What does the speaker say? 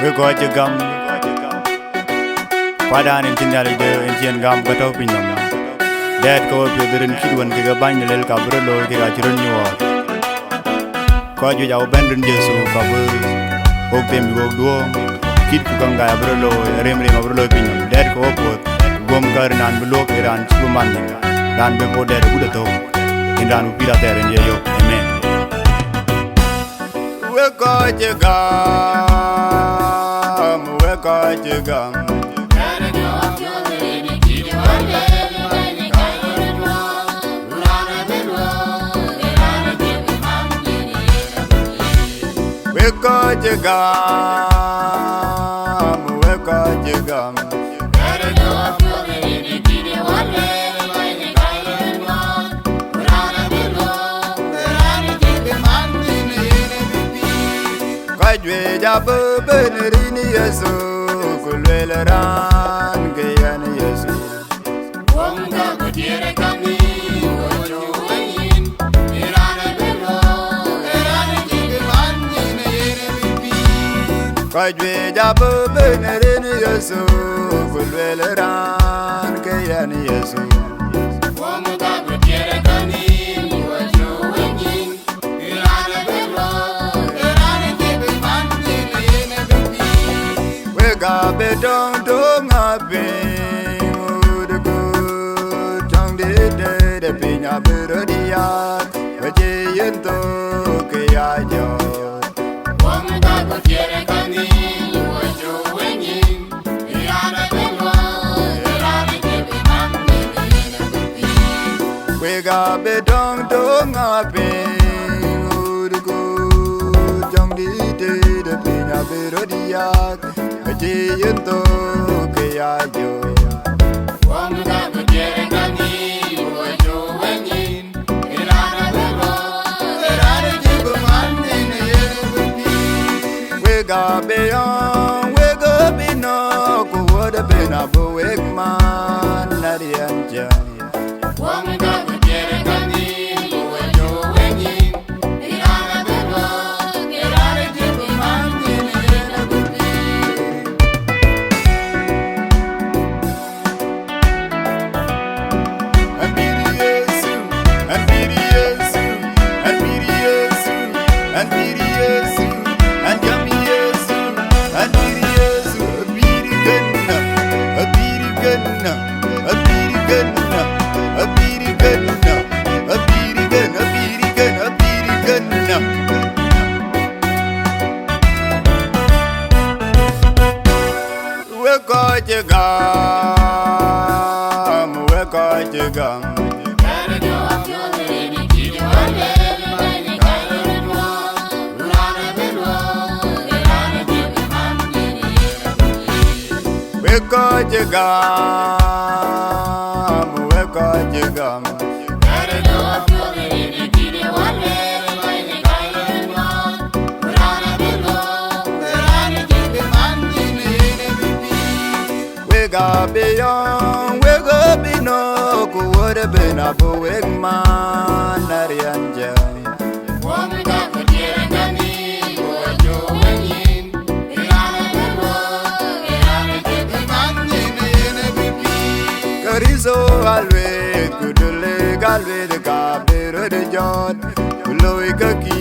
we go to gum. Padan in Tinali, the Indian gum got up in them. Dad go up with the kid when they bind the little cabrelo, they got your new work. Quite you abandoned Jesu, cover, hope them go do. Kid Kuganga Abrolo, Remring of Rolopin, Dad go up with Gomkar and below Iran, Chuman, Ran before that Budato, in Ran Pila there in Yayo. Amen. We got you gum, we got you gum. We got you gum, we got you gum. Kajwe jabu benerini Yesu, kulweleran gayani Yesu. Wonga kutiere kami, wojo wenyin, irane belo, irane jibe manyi na yere bibi. Kajwe jabu benerini Yesu, kulweleran gayani Yesu. Wonga kutiere kami, wojo wenyin, irane belo, irane jibe manyi na yere bibi. We got bedong dong happy. De piña berodia, oye yendo que ayo. Wonga kutiere kami, wojo wenyin, irane belo, irane jibe manyi na yere bibi. We got bedong dong happy. Jong di de piña berodia, oye yendo que ayo. Wonga kutiere kami, wojo wenyin, irane belo, irane jibe manyi na yere bibi. We got beyond, we got bino, go what a bina, but wake man, not the engine. Wonga kutiere kami, wojo wenyin, irane belo, irane jibe manyi na yere bibi. We got you gum. We got you gum, we got you gum. We got beyond, we got bino, go what a been a boy man, Narianja. Wonga kutiere kami, wojo wenyin, irane belo, irane jibe manyi na yere bibi. Carizo alwe, kudule galwe de cabero de jod, Loika ki